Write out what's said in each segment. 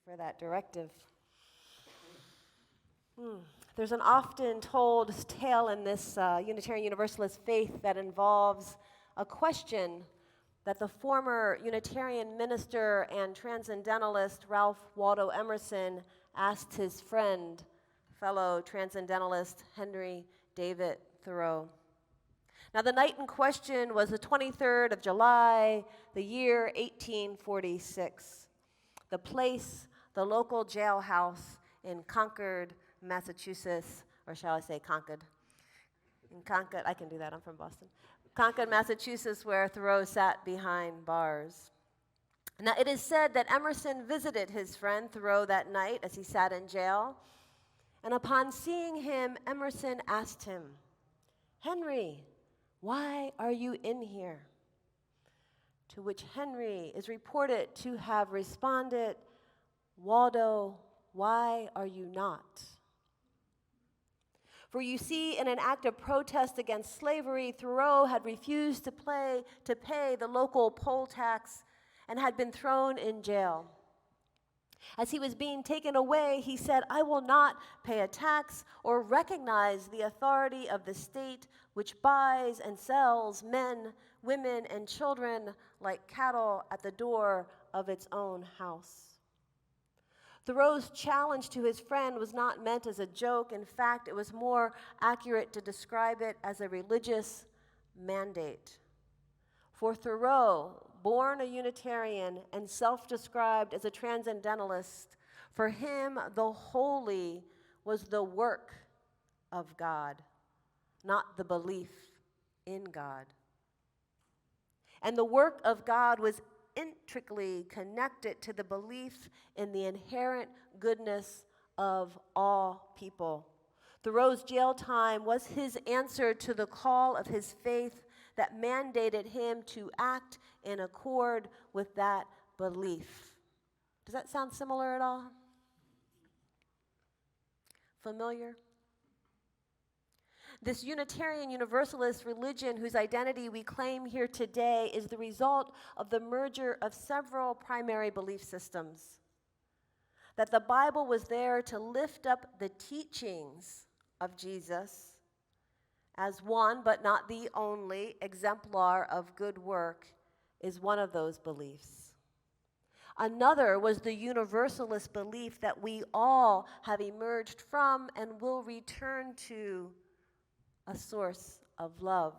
for that directive. There's an often told tale in this Unitarian Universalist faith that involves a question that the former Unitarian minister and transcendentalist Ralph Waldo Emerson asked his friend, fellow transcendentalist Henry David Thoreau. Now, the night in question was the 23rd of July, the year 1846. The place, the local jailhouse in Concord, Massachusetts, or shall I say Concord? In Concord, I can do that, I'm from Boston. Concord, Massachusetts, where Thoreau sat behind bars. Now, it is said that Emerson visited his friend Thoreau that night as he sat in jail, and upon seeing him, Emerson asked him, "Henry, why are you in here?" To which Henry is reported to have responded, "Waldo, why are you not?" For you see, in an act of protest against slavery, Thoreau had refused to pay the local poll tax and had been thrown in jail. As he was being taken away, he said, "I will not pay a tax or recognize the authority of the state which buys and sells men, women, and children like cattle at the door of its own house." Thoreau's challenge to his friend was not meant as a joke. In fact, it was more accurate to describe it as a religious mandate. For Thoreau, born a Unitarian and self-described as a transcendentalist, for him the holy was the work of God, not the belief in God. And the work of God was intricately connected to the belief in the inherent goodness of all people. Thoreau's jail time was his answer to the call of his faith that mandated him to act in accord with that belief. Does that sound similar at all? Familiar? This Unitarian Universalist religion, whose identity we claim here today, is the result of the merger of several primary belief systems. That the Bible was there to lift up the teachings of Jesus as one, but not the only, exemplar of good work, is one of those beliefs. Another was the Universalist belief that we all have emerged from and will return to a source of love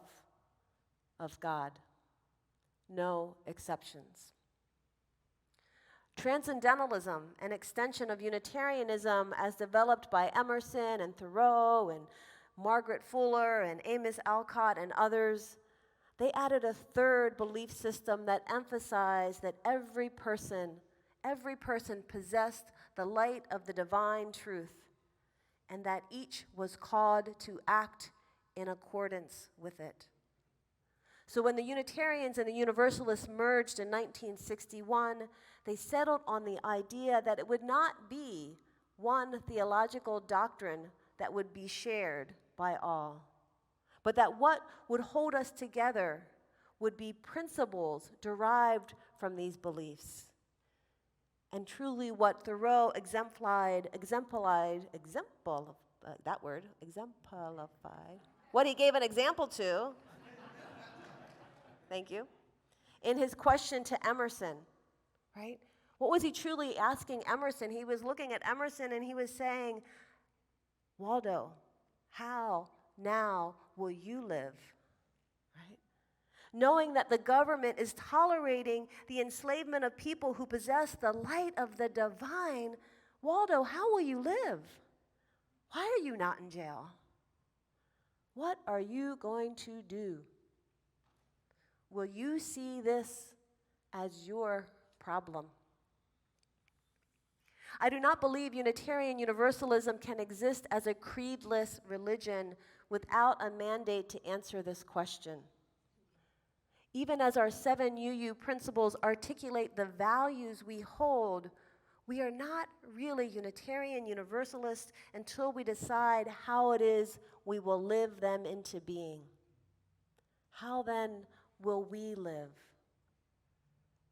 of God. No exceptions. Transcendentalism, an extension of Unitarianism as developed by Emerson and Thoreau and Margaret Fuller and Amos Alcott and others, they added a third belief system that emphasized that every person possessed the light of the divine truth, and that each was called to act in accordance with it. So when the Unitarians and the Universalists merged in 1961, they settled on the idea that it would not be one theological doctrine that would be shared by all, but that what would hold us together would be principles derived from these beliefs. And truly what Thoreau exemplified, what he gave an example to, thank you, in his question to Emerson, right? What was he truly asking Emerson? He was looking at Emerson and he was saying, "Waldo, how now will you live?" Right? Knowing that the government is tolerating the enslavement of people who possess the light of the divine, Waldo, how will you live? Why are you not in jail? What are you going to do? Will you see this as your problem? I do not believe Unitarian Universalism can exist as a creedless religion without a mandate to answer this question. Even as our 7 UU principles articulate the values we hold, we are not really Unitarian Universalists until we decide how it is we will live them into being. How then will we live?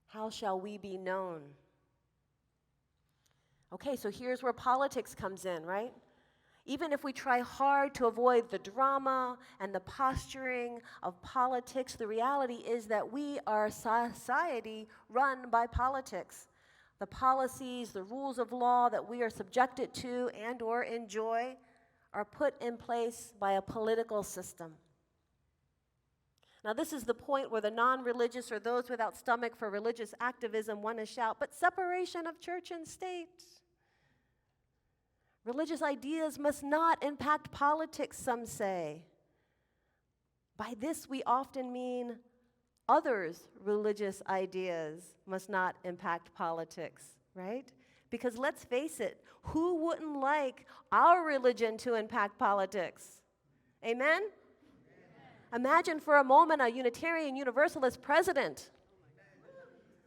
How shall we be known? Okay, so here's where politics comes in, right? Even if we try hard to avoid the drama and the posturing of politics, the reality is that we are a society run by politics. The policies, the rules of law that we are subjected to and or enjoy are put in place by a political system. Now, this is the point where the non-religious or those without stomach for religious activism want to shout, but separation of church and state. Religious ideas must not impact politics, some say. By this, we often mean others' religious ideas must not impact politics, right? Because let's face it, who wouldn't like our religion to impact politics? Amen? Imagine for a moment a Unitarian Universalist president,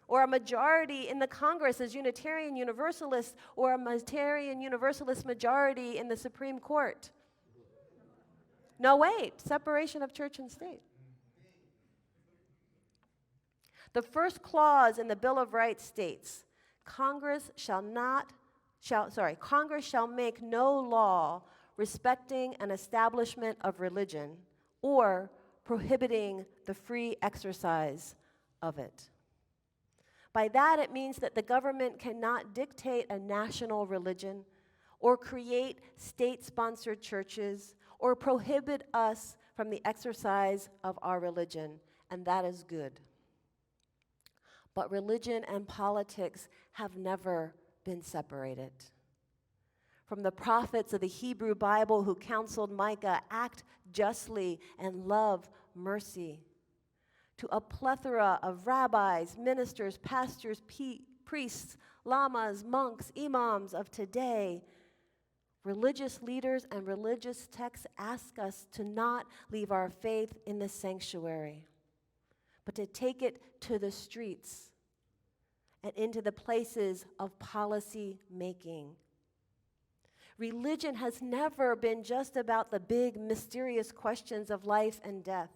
or a majority in the Congress as Unitarian Universalists, or a Unitarian Universalist majority in the Supreme Court. No, wait, separation of church and state. The first clause in the Bill of Rights states, Congress shall make no law respecting an establishment of religion or prohibiting the free exercise of it. By that, it means that the government cannot dictate a national religion or create state-sponsored churches or prohibit us from the exercise of our religion, and that is good. But religion and politics have never been separated. From the prophets of the Hebrew Bible who counseled Micah, act justly and love mercy, to a plethora of rabbis, ministers, pastors, priests, lamas, monks, imams of today, religious leaders and religious texts ask us to not leave our faith in the sanctuary, but to take it to the streets and into the places of policy making. Religion has never been just about the big, mysterious questions of life and death.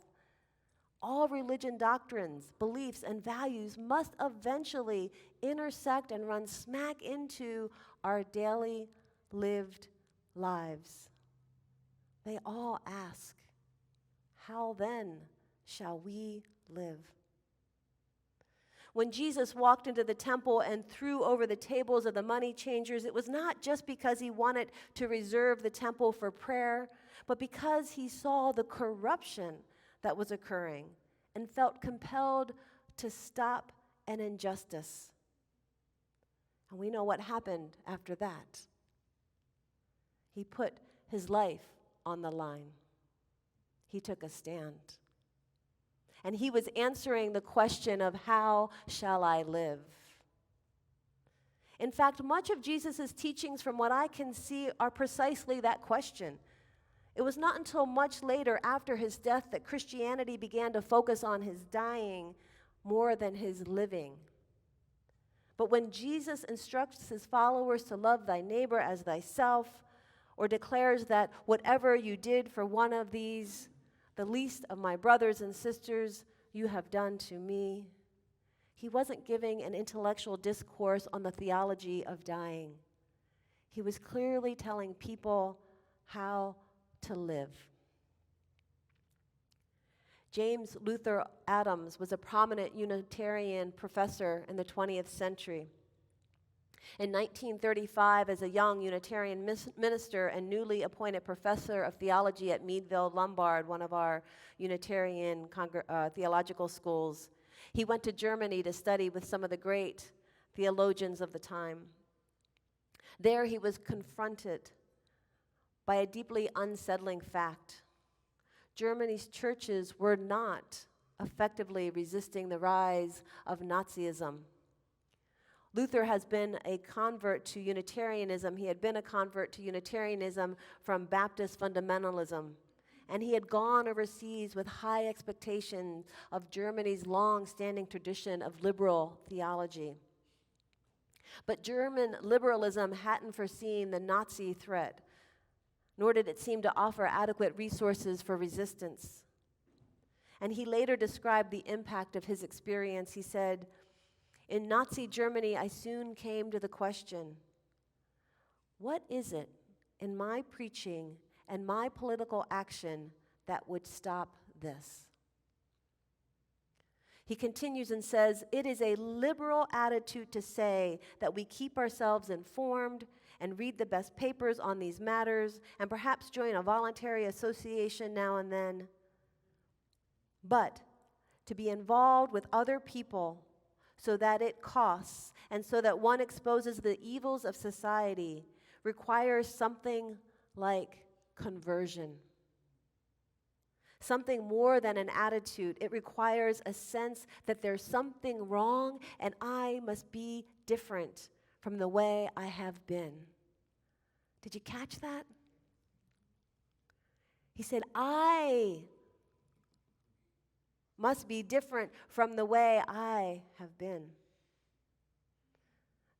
All religion doctrines, beliefs, and values must eventually intersect and run smack into our daily lived lives. They all ask, how then shall we live? When Jesus walked into the temple and threw over the tables of the money changers, it was not just because he wanted to reserve the temple for prayer, but because he saw the corruption that was occurring and felt compelled to stop an injustice. And we know what happened after that. He put his life on the line. He took a stand. And he was answering the question of how shall I live? In fact, much of Jesus' teachings, from what I can see, are precisely that question. It was not until much later, after his death, that Christianity began to focus on his dying more than his living. But when Jesus instructs his followers to love thy neighbor as thyself, or declares that whatever you did for one of these, the least of my brothers and sisters, you have done to me, he wasn't giving an intellectual discourse on the theology of dying. He was clearly telling people how to live. James Luther Adams was a prominent Unitarian professor in the 20th century. In 1935, as a young Unitarian minister and newly appointed professor of theology at Meadville Lombard, one of our Unitarian theological schools, he went to Germany to study with some of the great theologians of the time. There he was confronted by a deeply unsettling fact. Germany's churches were not effectively resisting the rise of Nazism. Luther has been a convert to Unitarianism. He had been a convert to Unitarianism from Baptist fundamentalism. And he had gone overseas with high expectations of Germany's long-standing tradition of liberal theology. But German liberalism hadn't foreseen the Nazi threat, nor did it seem to offer adequate resources for resistance. And he later described the impact of his experience. He said, "In Nazi Germany, I soon came to the question, What is it in my preaching and my political action that would stop this? He continues and says, it is a liberal attitude to say that we keep ourselves informed and read the best papers on these matters and perhaps join a voluntary association now and then. But to be involved with other people so that it costs and so that one exposes the evils of society requires something like conversion. Something more than an attitude. It requires a sense that there's something wrong and I must be different from the way I have been. Did you catch that? He said, I must be different from the way I have been.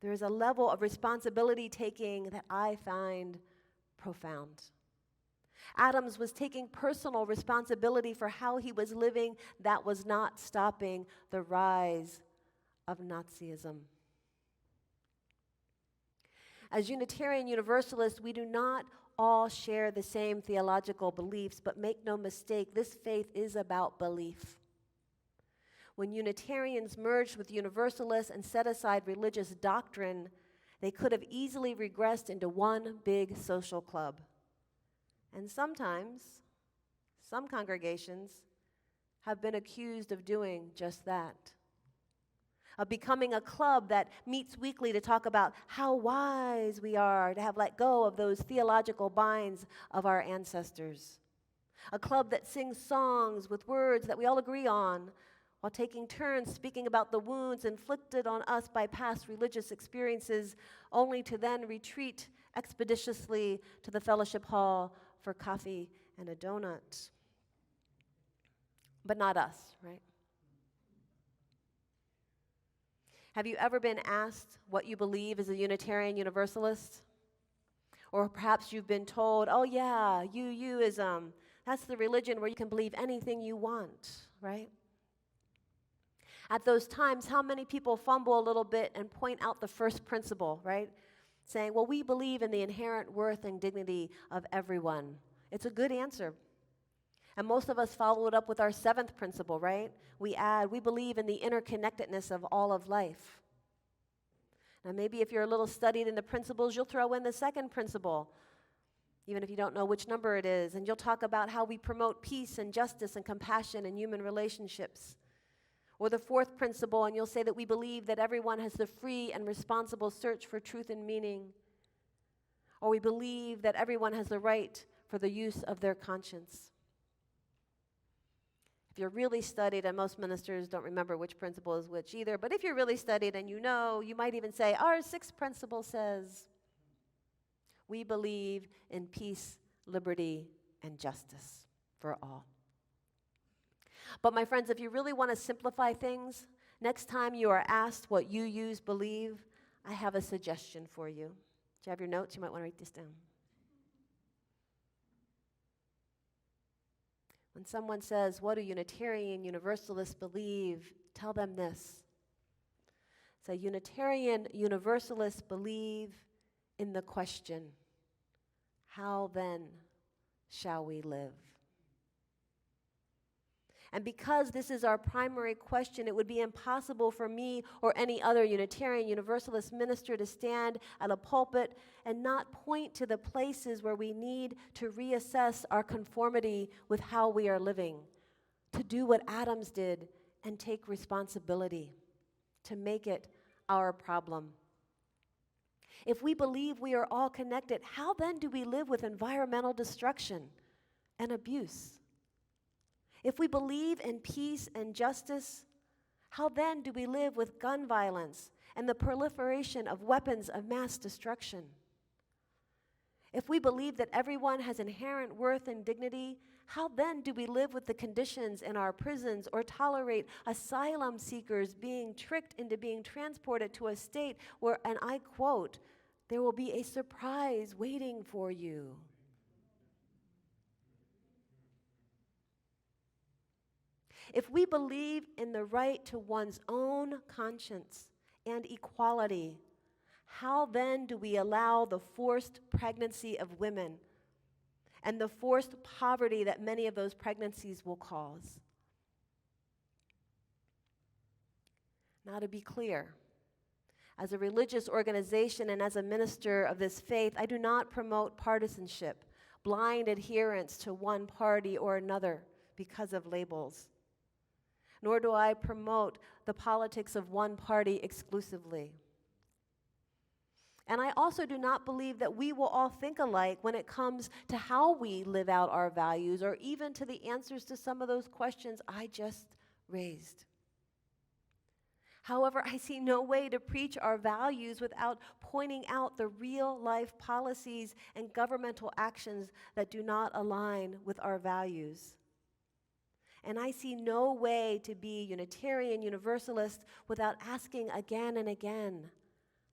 There is a level of responsibility taking that I find profound. Adams was taking personal responsibility for how he was living. That was not stopping the rise of Nazism. As Unitarian Universalists, we do not all share the same theological beliefs, but make no mistake, this faith is about belief. When Unitarians merged with Universalists and set aside religious doctrine, they could have easily regressed into one big social club. And sometimes, some congregations have been accused of doing just that, of becoming a club that meets weekly to talk about how wise we are to have let go of those theological binds of our ancestors, a club that sings songs with words that we all agree on, while taking turns speaking about the wounds inflicted on us by past religious experiences, only to then retreat expeditiously to the fellowship hall for coffee and a donut. But not us, right? Have you ever been asked what you believe as a Unitarian Universalist? Or perhaps you've been told, oh yeah, you-ism, that's the religion where you can believe anything you want, right? At those times, how many people fumble a little bit and point out the first principle, right? Saying, well, we believe in the inherent worth and dignity of everyone. It's a good answer. And most of us follow it up with our seventh principle, right? We add, we believe in the interconnectedness of all of life. Now, maybe if you're a little studied in the principles, you'll throw in the second principle, even if you don't know which number it is, and you'll talk about how we promote peace and justice and compassion in human relationships. Or the fourth principle, and you'll say that we believe that everyone has the free and responsible search for truth and meaning. Or we believe that everyone has the right for the use of their conscience. If you're really studied, and most ministers don't remember which principle is which either, but if you're really studied and you know, you might even say, our sixth principle says, we believe in peace, liberty, and justice for all. But my friends, if you really want to simplify things, next time you are asked what you believe, I have a suggestion for you. Do you have your notes? You might want to write this down. When someone says, what do Unitarian Universalists believe? Tell them this. Say, Unitarian Universalists believe in the question, how then shall we live? And because this is our primary question, it would be impossible for me or any other Unitarian Universalist minister to stand at a pulpit and not point to the places where we need to reassess our conformity with how we are living, to do what Adams did and take responsibility, to make it our problem. If we believe we are all connected, how then do we live with environmental destruction and abuse? If we believe in peace and justice, how then do we live with gun violence and the proliferation of weapons of mass destruction? If we believe that everyone has inherent worth and dignity, how then do we live with the conditions in our prisons or tolerate asylum seekers being tricked into being transported to a state where, and I quote, there will be a surprise waiting for you? If we believe in the right to one's own conscience and equality, how then do we allow the forced pregnancy of women and the forced poverty that many of those pregnancies will cause? Now, to be clear, as a religious organization and as a minister of this faith, I do not promote partisanship, blind adherence to one party or another because of labels. Nor do I promote the politics of one party exclusively. And I also do not believe that we will all think alike when it comes to how we live out our values or even to the answers to some of those questions I just raised. However, I see no way to preach our values without pointing out the real-life policies and governmental actions that do not align with our values. And I see no way to be Unitarian Universalist without asking again and again,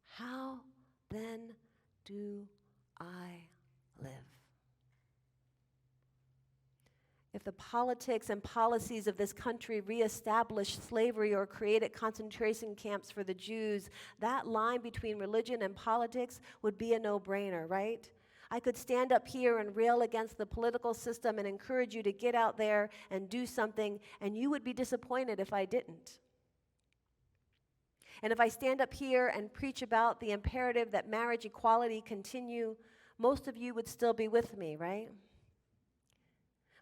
how then do I live? If the politics and policies of this country reestablished slavery or created concentration camps for the Jews, that line between religion and politics would be a no-brainer, right? I could stand up here and rail against the political system and encourage you to get out there and do something, and you would be disappointed if I didn't. And if I stand up here and preach about the imperative that marriage equality continue, most of you would still be with me, right?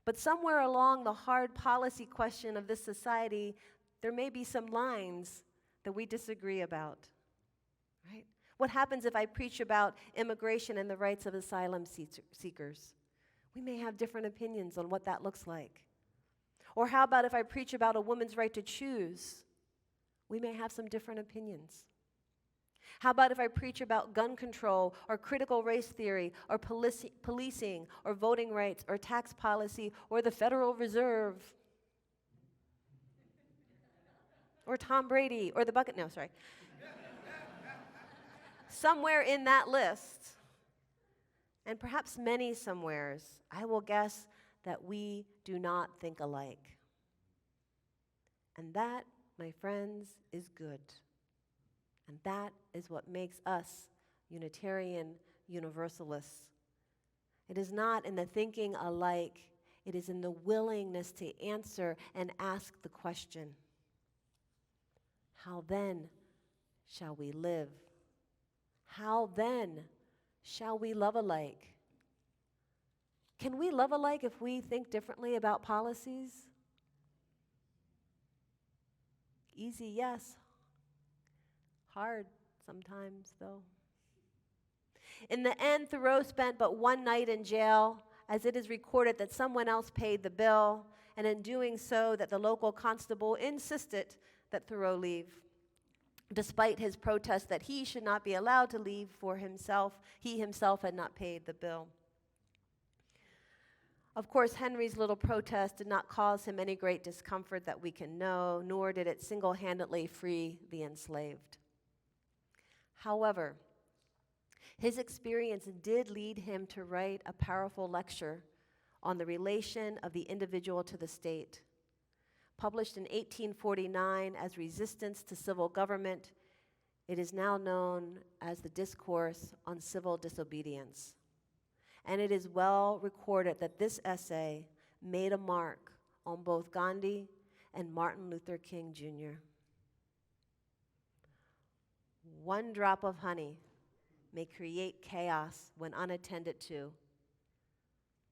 But somewhere along the hard policy question of this society, there may be some lines that we disagree about, right? What happens if I preach about immigration and the rights of asylum seekers? We may have different opinions on what that looks like. Or how about if I preach about a woman's right to choose? We may have some different opinions. How about if I preach about gun control or critical race theory or policing or voting rights or tax policy or the Federal Reserve or Tom Brady or the bucket? No, sorry. Somewhere in that list, and perhaps many somewheres, I will guess that we do not think alike. And that, my friends, is good. And that is what makes us Unitarian Universalists. It is not in the thinking alike, it is in the willingness to answer and ask the question, how then shall we live? How then shall we love alike? Can we love alike if we think differently about policies? Easy, yes. Hard sometimes, though. In the end, Thoreau spent but one night in jail, as it is recorded that someone else paid the bill, and in doing so, that the local constable insisted that Thoreau leave. Despite his protest that he should not be allowed to leave for himself, he himself had not paid the bill. Of course, Henry's little protest did not cause him any great discomfort that we can know, nor did it single-handedly free the enslaved. However, his experience did lead him to write a powerful lecture on the relation of the individual to the state. Published in 1849 as Resistance to Civil Government, it is now known as the Discourse on Civil Disobedience. And it is well recorded that this essay made a mark on both Gandhi and Martin Luther King Jr. One drop of honey may create chaos when unattended to,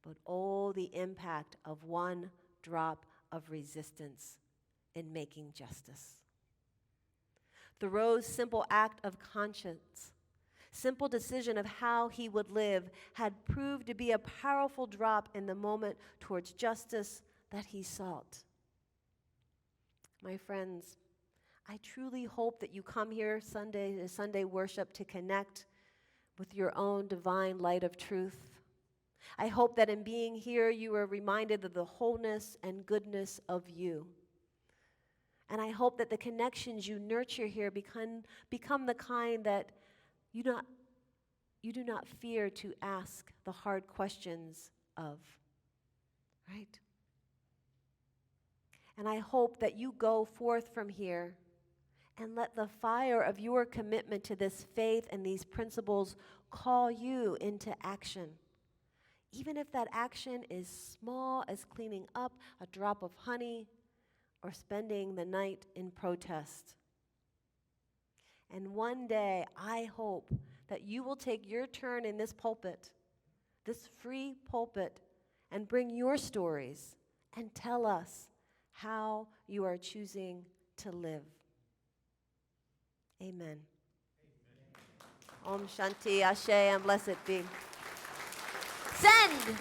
but oh, the impact of one drop of resistance in making justice. Thoreau's simple act of conscience, simple decision of how he would live, had proved to be a powerful drop in the moment towards justice that he sought. My friends, I truly hope that you come here Sunday worship to connect with your own divine light of truth. I hope that in being here, you are reminded of the wholeness and goodness of you. And I hope that the connections you nurture here become the kind that you do not fear to ask the hard questions of, right? And I hope that you go forth from here And let the fire of your commitment to this faith and these principles call you into action. Even if that action is small as cleaning up a drop of honey or spending the night in protest. And one day, I hope that you will take your turn in this pulpit, this free pulpit, and bring your stories and tell us how you are choosing to live. Amen. Om Shanti Ashe, and blessed be. Send!